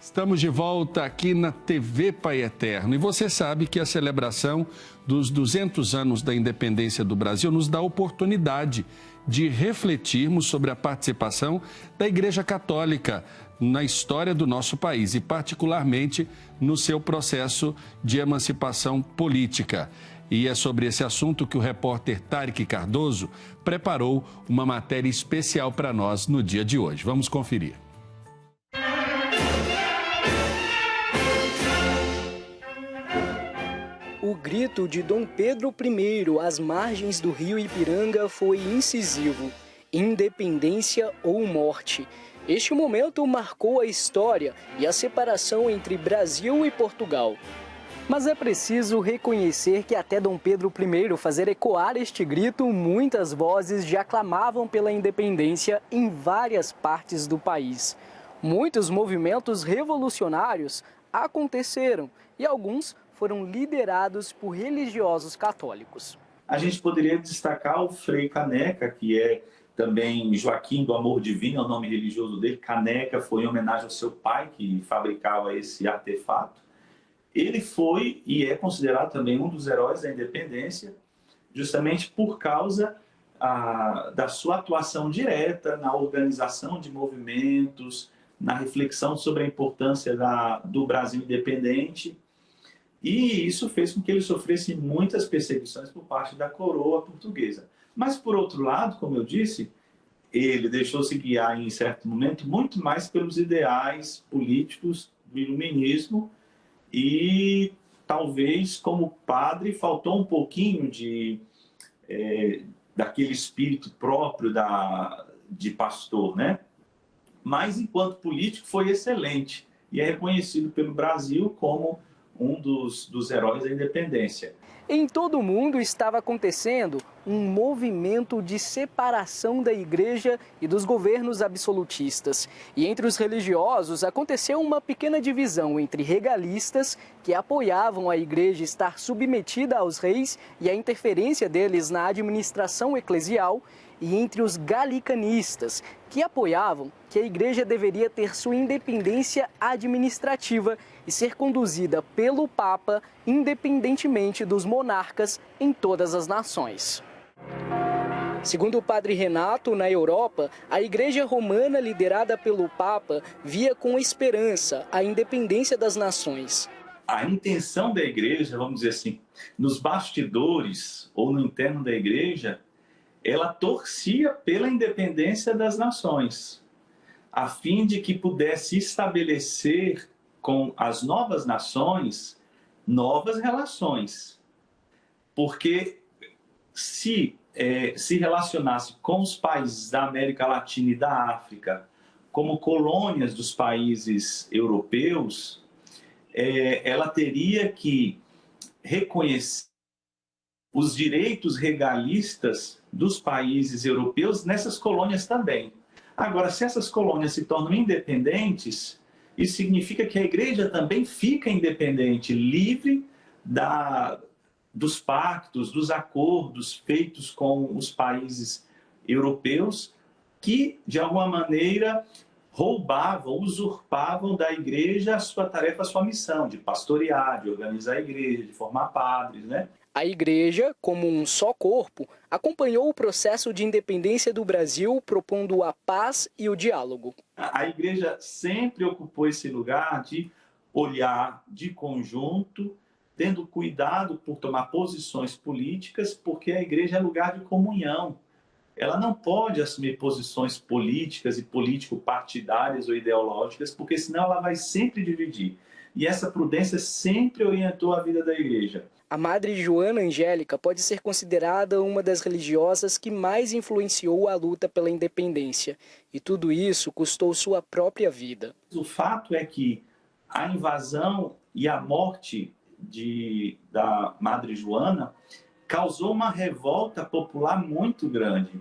Estamos de volta aqui na TV Pai Eterno e você sabe que a celebração dos 200 anos da independência do Brasil nos dá a oportunidade de refletirmos sobre a participação da Igreja Católica na história do nosso país e particularmente no seu processo de emancipação política. E é sobre esse assunto que o repórter Tarek Cardoso preparou uma matéria especial para nós no dia de hoje. Vamos conferir. O grito de Dom Pedro I às margens do rio Ipiranga foi incisivo: independência ou morte. Este momento marcou a história e a separação entre Brasil e Portugal. Mas é preciso reconhecer que até Dom Pedro I fazer ecoar este grito, muitas vozes já clamavam pela independência em várias partes do país. Muitos movimentos revolucionários aconteceram e alguns foram liderados por religiosos católicos. A gente poderia destacar o Frei Caneca, que é também Joaquim do Amor Divino, é o nome religioso dele. Caneca foi em homenagem ao seu pai, que fabricava esse artefato. Ele foi e é considerado também um dos heróis da independência, justamente por causa da sua atuação direta na organização de movimentos, na reflexão sobre a importância do Brasil independente. E isso fez com que ele sofresse muitas perseguições por parte da coroa portuguesa. Mas, por outro lado, como eu disse, ele deixou-se guiar em certo momento muito mais pelos ideais políticos do iluminismo e talvez como padre faltou um pouquinho daquele espírito próprio de pastor, né? Mas enquanto político foi excelente e é reconhecido pelo Brasil como um dos heróis da independência. Em todo o mundo estava acontecendo um movimento de separação da igreja e dos governos absolutistas. E entre os religiosos aconteceu uma pequena divisão entre regalistas, que apoiavam a igreja estar submetida aos reis e a interferência deles na administração eclesial, e entre os galicanistas, que apoiavam que a igreja deveria ter sua independência administrativa e ser conduzida pelo Papa, independentemente dos monarcas em todas as nações. Segundo o padre Renato, na Europa, a Igreja Romana, liderada pelo Papa, via com esperança a independência das nações. A intenção da igreja, vamos dizer assim, nos bastidores ou no interno da igreja, ela torcia pela independência das nações, a fim de que pudesse estabelecer com as novas nações novas relações. Porque se relacionasse com os países da América Latina e da África como colônias dos países europeus, ela teria que reconhecer os direitos regalistas dos países europeus nessas colônias também. Agora, se essas colônias se tornam independentes, isso significa que a igreja também fica independente, livre dos pactos, dos acordos feitos com os países europeus que, de alguma maneira, roubavam, usurpavam da igreja a sua tarefa, a sua missão de pastorear, de organizar a igreja, de formar padres, né? A igreja, como um só corpo, acompanhou o processo de independência do Brasil, propondo a paz e o diálogo. A igreja sempre ocupou esse lugar de olhar de conjunto, tendo cuidado por tomar posições políticas, porque a igreja é lugar de comunhão. Ela não pode assumir posições políticas e político-partidárias ou ideológicas, porque senão ela vai sempre dividir. E essa prudência sempre orientou a vida da igreja. A Madre Joana Angélica pode ser considerada uma das religiosas que mais influenciou a luta pela independência. E tudo isso custou sua própria vida. O fato é que a invasão e a morte da Madre Joana causou uma revolta popular muito grande.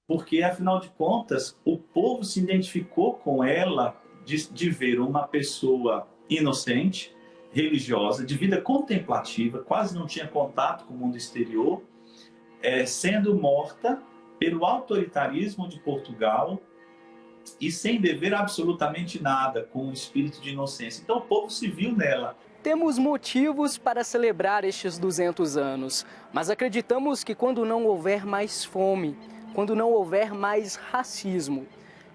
Porque, afinal de contas, o povo se identificou com ela de ver uma pessoa inocente, religiosa, de vida contemplativa, quase não tinha contato com o mundo exterior, sendo morta pelo autoritarismo de Portugal e sem dever absolutamente nada, com um espírito de inocência. Então o povo se viu nela. Temos motivos para celebrar estes 200 anos, mas acreditamos que quando não houver mais fome, quando não houver mais racismo,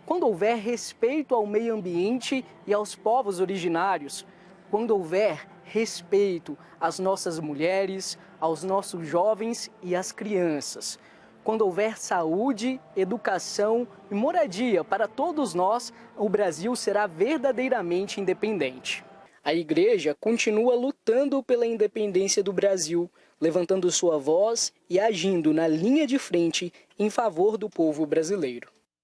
quando houver respeito ao meio ambiente e aos povos originários, quando houver respeito às nossas mulheres, aos nossos jovens e às crianças, quando houver saúde, educação e moradia para todos nós, o Brasil será verdadeiramente independente. A Igreja continua lutando pela independência do Brasil, levantando sua voz e agindo na linha de frente em favor do povo brasileiro.